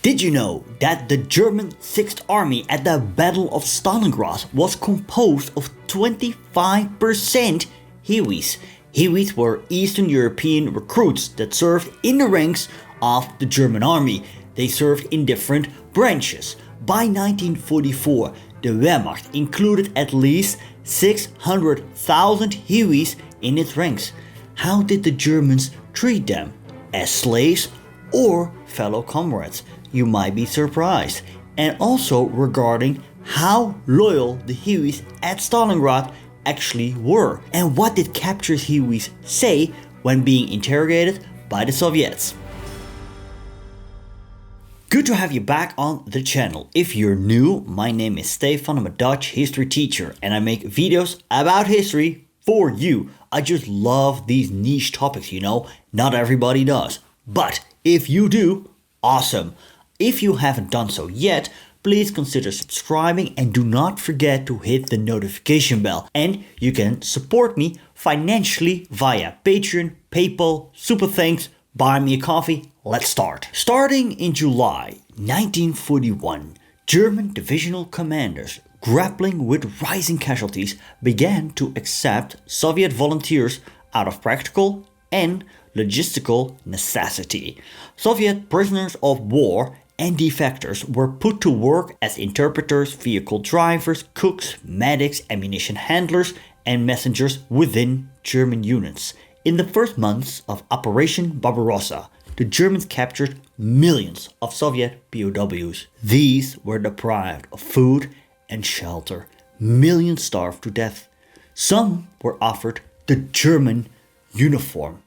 Did you know that the German 6th Army at the Battle of Stalingrath was composed of 25% Hiwis? Hiwis were Eastern European recruits that served in the ranks of the German army. They served in different branches. By 1944, the Wehrmacht included at least 600,000 Hiwis in its ranks. How did the Germans treat them? As slaves or fellow comrades? You might be surprised. And also regarding how loyal the Hiwis at Stalingrad actually were. And what did captured Hiwis say when being interrogated by the Soviets? Good to have you back on the channel. If you're new, my name is Stefan. I'm a Dutch history teacher and I make videos about history for you. I just love these niche topics, not everybody does. But if you do, awesome. If you haven't done so yet, please consider subscribing and do not forget to hit the notification bell. And you can support me financially via Patreon, PayPal, Super Thanks, buy me a coffee. Let's start. Starting in July 1941, German divisional commanders grappling with rising casualties began to accept Soviet volunteers out of practical and logistical necessity. Soviet prisoners of war and defectors were put to work as interpreters, vehicle drivers, cooks, medics, ammunition handlers, and messengers within German units. In the first months of Operation Barbarossa, the Germans captured millions of Soviet POWs. These were deprived of food and shelter. Millions starved to death. Some were offered the German uniform,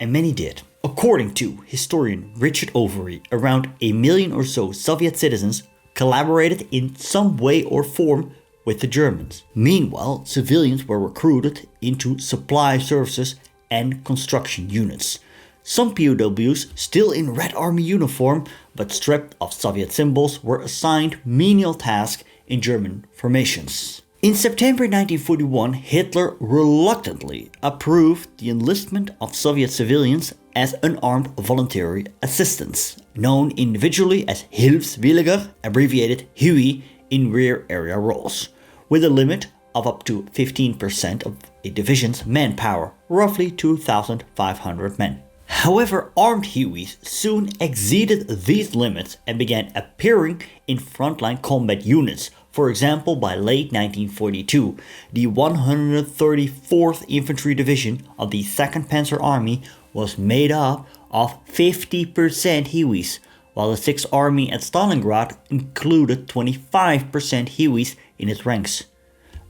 and many did. According to historian Richard Overy, around 1 million or so Soviet citizens collaborated in some way or form with the Germans. Meanwhile, civilians were recruited into supply services and construction units. Some POWs, still in Red Army uniform but stripped of Soviet symbols, were assigned menial tasks in German formations. In September 1941, Hitler reluctantly approved the enlistment of Soviet civilians as unarmed voluntary assistants, known individually as Hilfswillige, abbreviated Hiwi, in rear area roles, with a limit of up to 15% of a division's manpower, roughly 2,500 men. However, armed Hiwis soon exceeded these limits and began appearing in frontline combat units. For example, by late 1942, the 134th Infantry Division of the 2nd Panzer Army was made up of 50% Hiwis, while the 6th Army at Stalingrad included 25% Hiwis in its ranks.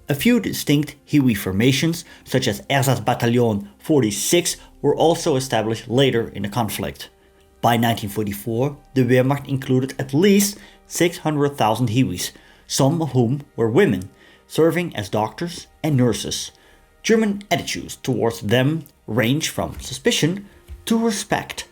A few distinct Hiwi formations, such as Ersatzbataillon 46, were also established later in the conflict. By 1944, the Wehrmacht included at least 600,000 Hiwis, some of whom were women, serving as doctors and nurses. German attitudes towards them range from suspicion to respect.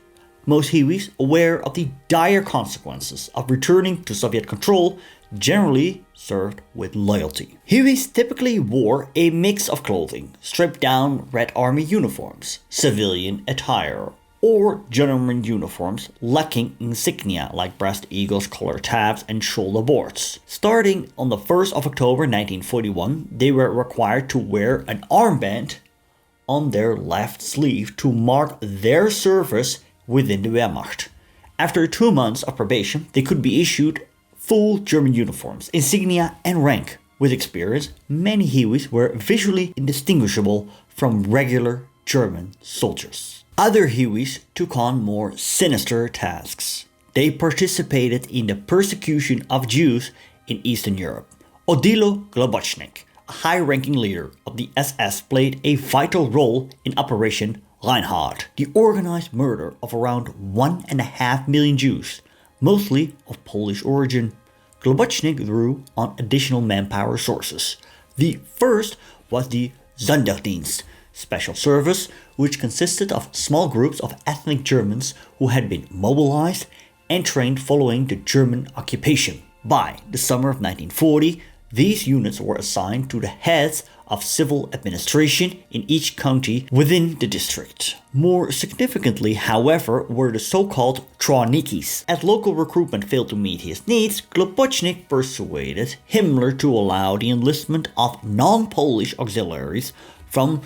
Most Hiwis, aware of the dire consequences of returning to Soviet control, generally served with loyalty. Hiwis typically wore a mix of clothing, stripped down Red Army uniforms, civilian attire, or gentleman uniforms lacking insignia like breast eagles, collar tabs, and shoulder boards. Starting on the 1st of October 1941, they were required to wear an armband on their left sleeve to mark their service within the Wehrmacht. After 2 months of probation, they could be issued full German uniforms, insignia, and rank. With experience, many Hiwis were visually indistinguishable from regular German soldiers. Other Hiwis took on more sinister tasks. They participated in the persecution of Jews in Eastern Europe. Odilo Globocnik, a high-ranking leader of the SS, played a vital role in Operation Reinhard, the organized murder of around 1.5 million Jews, mostly of Polish origin. Globocnik drew on additional manpower sources. The first was the Sonderdienst, special service, which consisted of small groups of ethnic Germans who had been mobilized and trained following the German occupation. By the summer of 1940, These units were assigned to the heads of civil administration in each county within the district. More significantly, however, were the so-called Trawniki. As local recruitment failed to meet his needs, Globocnik persuaded Himmler to allow the enlistment of non-Polish auxiliaries from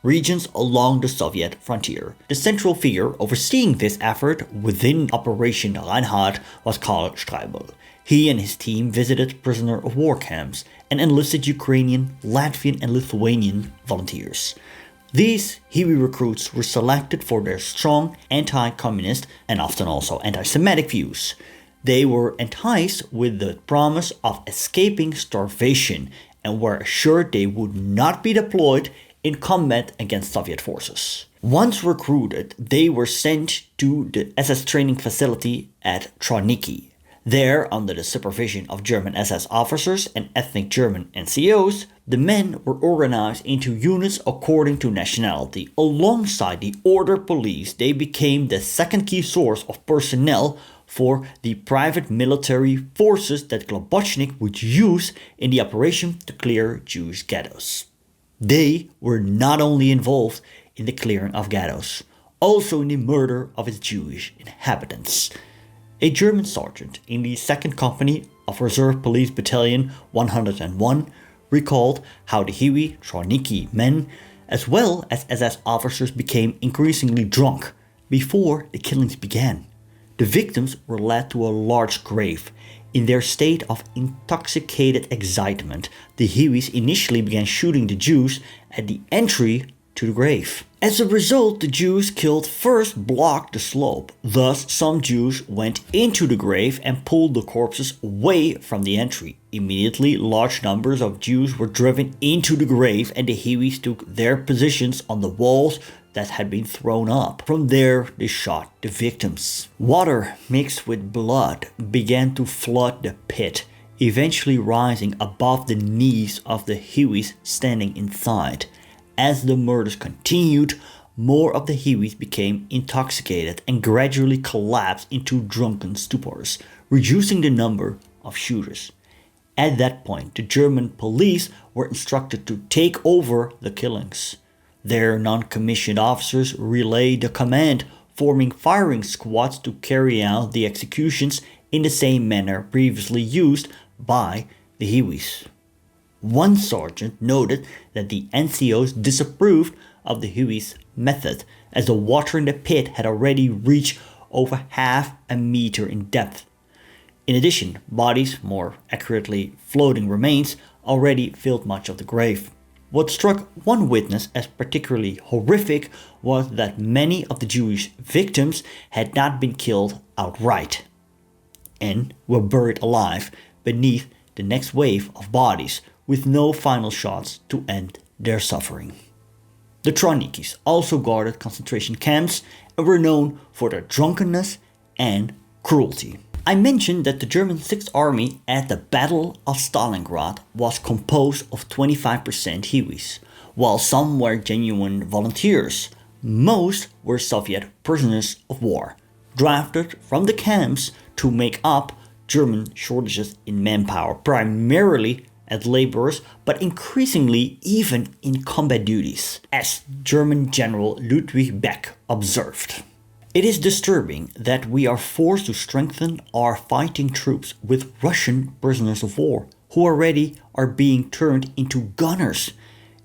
regions along the Soviet frontier. The central figure overseeing this effort within Operation Reinhardt was Karl Streibel. He and his team visited prisoner of war camps and enlisted Ukrainian, Latvian and Lithuanian volunteers. These Hiwi recruits were selected for their strong anti-communist and often also anti-Semitic views. They were enticed with the promise of escaping starvation and were assured they would not be deployed in combat against Soviet forces. Once recruited, they were sent to the SS training facility at Trawniki. There, under the supervision of German SS officers and ethnic German NCOs, the men were organized into units according to nationality. Alongside the order police, they became the second key source of personnel for the private military forces that Globocnik would use in the operation to clear Jewish ghettos. They were not only involved in the clearing of ghettos, also in the murder of its Jewish inhabitants. A German sergeant in the 2nd Company of Reserve Police Battalion 101 recalled how the Hiwi Trawniki men, as well as SS officers, became increasingly drunk before the killings began. The victims were led to a large grave. In their state of intoxicated excitement, the Hiwis initially began shooting the Jews at the entry to the grave. As a result, the Jews killed first blocked the slope. Thus, some Jews went into the grave and pulled the corpses away from the entry. Immediately, large numbers of Jews were driven into the grave and the Hiwis took their positions on the walls that had been thrown up. From there, they shot the victims. Water mixed with blood began to flood the pit, eventually rising above the knees of the Hiwis standing inside. As the murders continued, more of the Hiwis became intoxicated and gradually collapsed into drunken stupors, reducing the number of shooters. At that point, the German police were instructed to take over the killings. Their non-commissioned officers relayed the command, forming firing squads to carry out the executions in the same manner previously used by the Hiwis. One sergeant noted that the NCOs disapproved of the Hiwis' method, as the water in the pit had already reached over half a meter in depth. In addition, bodies, more accurately floating remains, already filled much of the grave. What struck one witness as particularly horrific was that many of the Jewish victims had not been killed outright and were buried alive beneath the next wave of bodies, with no final shots to end their suffering. The Trawnikis also guarded concentration camps and were known for their drunkenness and cruelty. I mentioned that the German 6th Army at the Battle of Stalingrath was composed of 25% Hiwis. While some were genuine volunteers, most were Soviet prisoners of war, drafted from the camps to make up German shortages in manpower, primarily as laborers, but increasingly even in combat duties, as German General Ludwig Beck observed. It is disturbing that we are forced to strengthen our fighting troops with Russian prisoners of war, who already are being turned into gunners.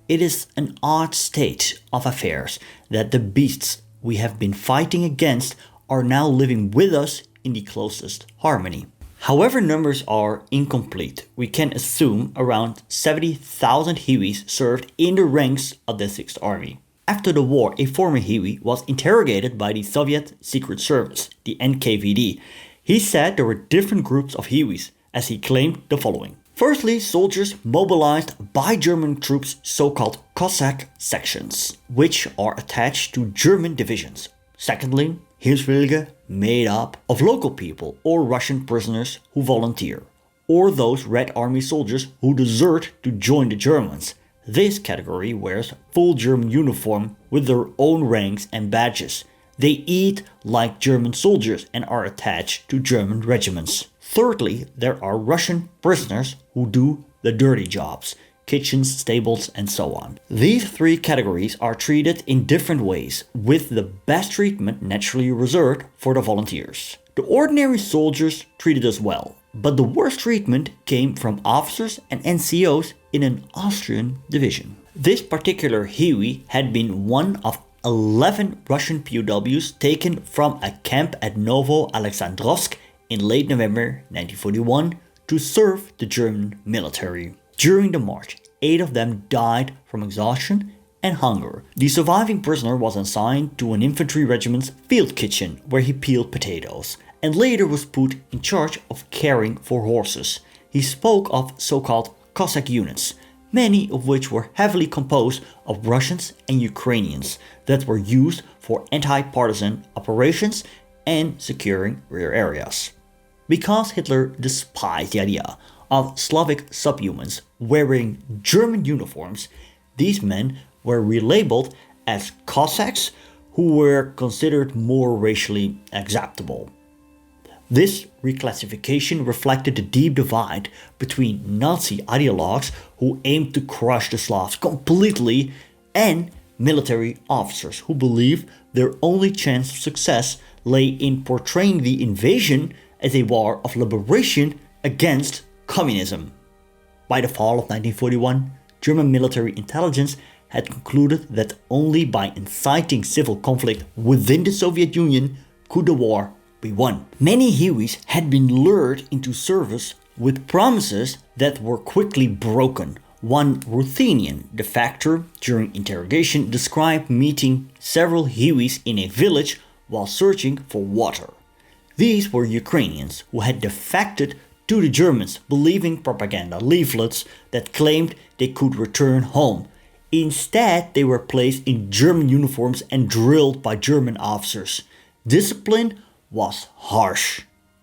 It is an odd state of affairs that the beasts we have been fighting against are now living with us in the closest harmony. However, numbers are incomplete. We can assume around 70,000 Hiwis served in the ranks of the 6th Army. After the war, a former Hiwi was interrogated by the Soviet Secret Service, the NKVD. He said there were different groups of Hiwis, as he claimed the following. Firstly, soldiers mobilized by German troops, so-called Cossack sections, which are attached to German divisions. Secondly, Hilfswillige, made up of local people or Russian prisoners who volunteer, or those Red Army soldiers who desert to join the Germans. This category wears full German uniform with their own ranks and badges. They eat like German soldiers and are attached to German regiments. Thirdly, there are Russian prisoners who do the dirty jobs, kitchens, stables, and so on. These three categories are treated in different ways, with the best treatment naturally reserved for the volunteers. The ordinary soldiers treated us well, but the worst treatment came from officers and NCOs in an Austrian division. This particular Hiwi had been one of 11 Russian POWs taken from a camp at Novo Alexandrovsk in late November 1941 to serve the German military. During the march, 8 of them died from exhaustion and hunger. The surviving prisoner was assigned to an infantry regiment's field kitchen where he peeled potatoes, and later was put in charge of caring for horses. He spoke of so-called Cossack units, many of which were heavily composed of Russians and Ukrainians that were used for anti-partisan operations and securing rear areas. Because Hitler despised the idea of Slavic subhumans wearing German uniforms, these men were relabeled as Cossacks, who were considered more racially acceptable. This reclassification reflected the deep divide between Nazi ideologues who aimed to crush the Slavs completely and military officers who believed their only chance of success lay in portraying the invasion as a war of liberation against communism. By the fall of 1941, German military intelligence had concluded that only by inciting civil conflict within the Soviet Union could the war be won. Many Hiwis had been lured into service with promises that were quickly broken. One Ruthenian defector during interrogation described meeting several Hiwis in a village while searching for water. These were Ukrainians who had defected to the Germans, believing propaganda leaflets that claimed they could return home. Instead, they were placed in German uniforms and drilled by German officers. Discipline was harsh.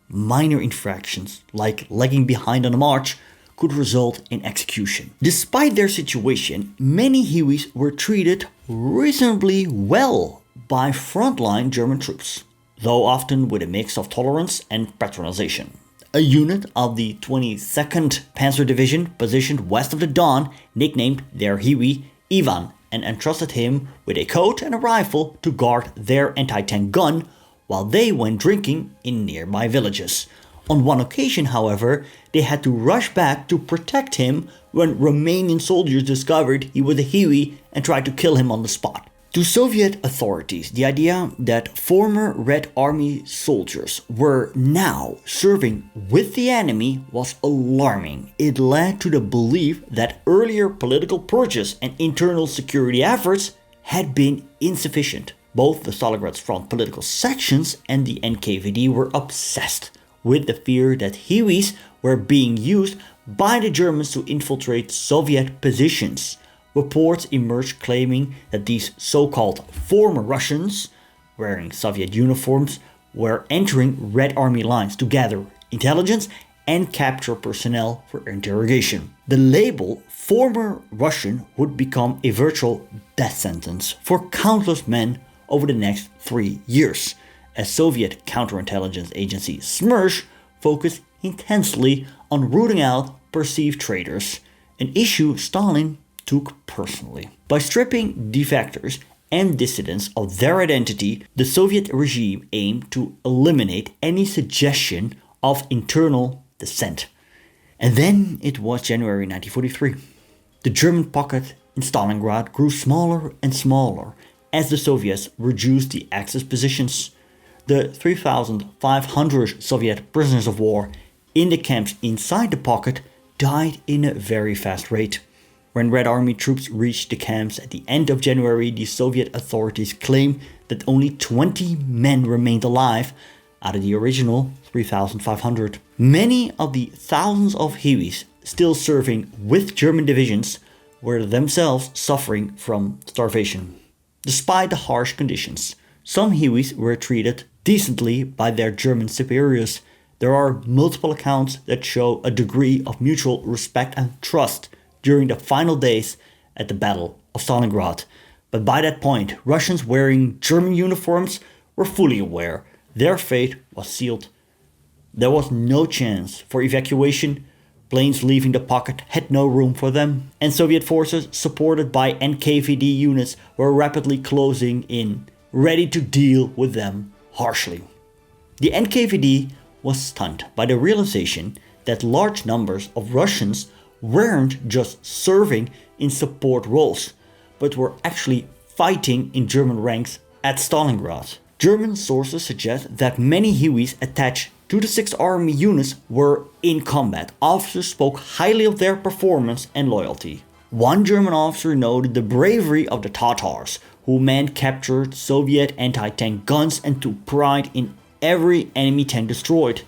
Minor infractions, like lagging behind on a march, could result in execution. Despite their situation, many Hiwis were treated reasonably well by frontline German troops, though often with a mix of tolerance and patronization. A unit of the 22nd Panzer Division positioned west of the Don nicknamed their Hiwi Ivan and entrusted him with a coat and a rifle to guard their anti-tank gun while they went drinking in nearby villages. On one occasion, however, they had to rush back to protect him when Romanian soldiers discovered he was a Hiwi and tried to kill him on the spot. To Soviet authorities, the idea that former Red Army soldiers were now serving with the enemy was alarming. It led to the belief that earlier political purges and internal security efforts had been insufficient. Both the Stalingrath front political sections and the NKVD were obsessed with the fear that Hiwis were being used by the Germans to infiltrate Soviet positions. Reports emerged claiming that these so-called former Russians, wearing Soviet uniforms, were entering Red Army lines to gather intelligence and capture personnel for interrogation. The label former Russian would become a virtual death sentence for countless men over the next 3 years, as Soviet counterintelligence agency SMERSH focused intensely on rooting out perceived traitors, an issue Stalin took personally. By stripping defectors and dissidents of their identity, the Soviet regime aimed to eliminate any suggestion of internal dissent. And then it was January 1943. The German pocket in Stalingrad grew smaller and smaller as the Soviets reduced the Axis positions. The 3,500 Soviet prisoners of war in the camps inside the pocket died in a very fast rate. When Red Army troops reached the camps at the end of January, the Soviet authorities claimed that only 20 men remained alive out of the original 3,500. Many of the thousands of Hiwis still serving with German divisions were themselves suffering from starvation. Despite the harsh conditions, some Hiwis were treated decently by their German superiors. There are multiple accounts that show a degree of mutual respect and trust during the final days at the Battle of Stalingrad. But by that point, Russians wearing German uniforms were fully aware their fate was sealed. There was no chance for evacuation. Planes leaving the pocket had no room for them, and Soviet forces supported by NKVD units were rapidly closing in, ready to deal with them harshly. The NKVD was stunned by the realization that large numbers of Russians weren't just serving in support roles, but were actually fighting in German ranks at Stalingrath. German sources suggest that many Hiwis attached to the 6th Army units were in combat. Officers spoke highly of their performance and loyalty. One German officer noted the bravery of the Tatars, who man-captured Soviet anti-tank guns and took pride in every enemy tank destroyed.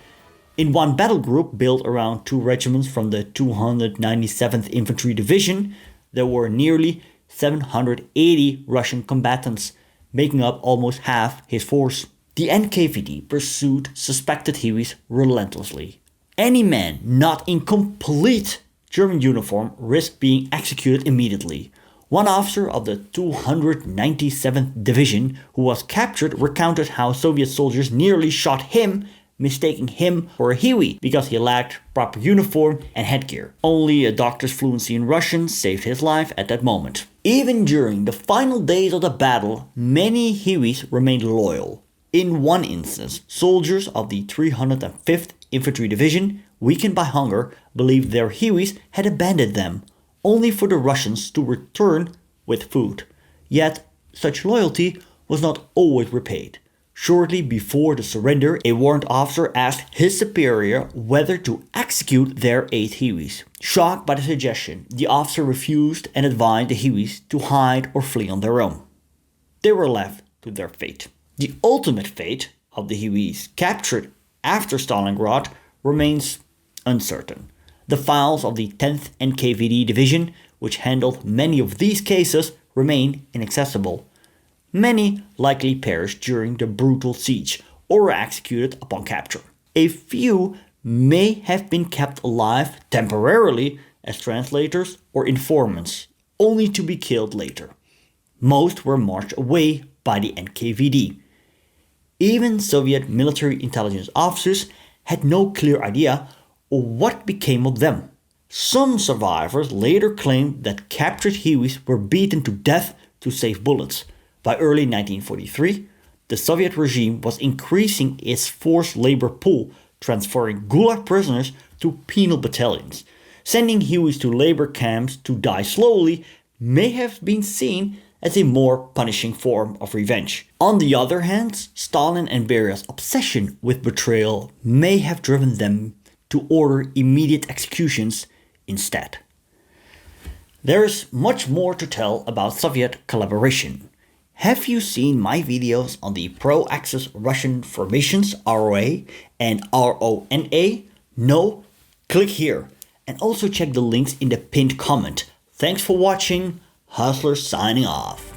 In one battle group built around 2 regiments from the 297th Infantry Division, there were nearly 780 Russian combatants, making up almost half his force. The NKVD pursued suspected Hiwis relentlessly. Any man not in complete German uniform risked being executed immediately. One officer of the 297th Division who was captured recounted how Soviet soldiers nearly shot him, mistaking him for a Hiwi because he lacked proper uniform and headgear. Only a doctor's fluency in Russian saved his life at that moment. Even during the final days of the battle, many Hiwis remained loyal. In one instance, soldiers of the 305th Infantry Division, weakened by hunger, believed their Hiwis had abandoned them, only for the Russians to return with food. Yet, such loyalty was not always repaid. Shortly before the surrender, a warrant officer asked his superior whether to execute their 8 Hiwis. Shocked by the suggestion, the officer refused and advised the Hiwis to hide or flee on their own. They were left to their fate. The ultimate fate of the Hiwis captured after Stalingrad remains uncertain. The files of the 10th NKVD Division, which handled many of these cases, remain inaccessible. Many likely perished during the brutal siege or were executed upon capture. A few may have been kept alive temporarily as translators or informants, only to be killed later. Most were marched away by the NKVD. Even Soviet military intelligence officers had no clear idea of what became of them. Some survivors later claimed that captured Hiwis were beaten to death to save bullets. By early 1943, the Soviet regime was increasing its forced labor pool, transferring Gulag prisoners to penal battalions. Sending Hiwis to labor camps to die slowly may have been seen as a more punishing form of revenge. On the other hand, Stalin and Beria's obsession with betrayal may have driven them to order immediate executions instead. There is much more to tell about Soviet collaboration. Have you seen my videos on the pro-Axis Russian formations ROA and RONA? No? Click here and also check the links in the pinned comment. Thanks for watching. Hustler signing off.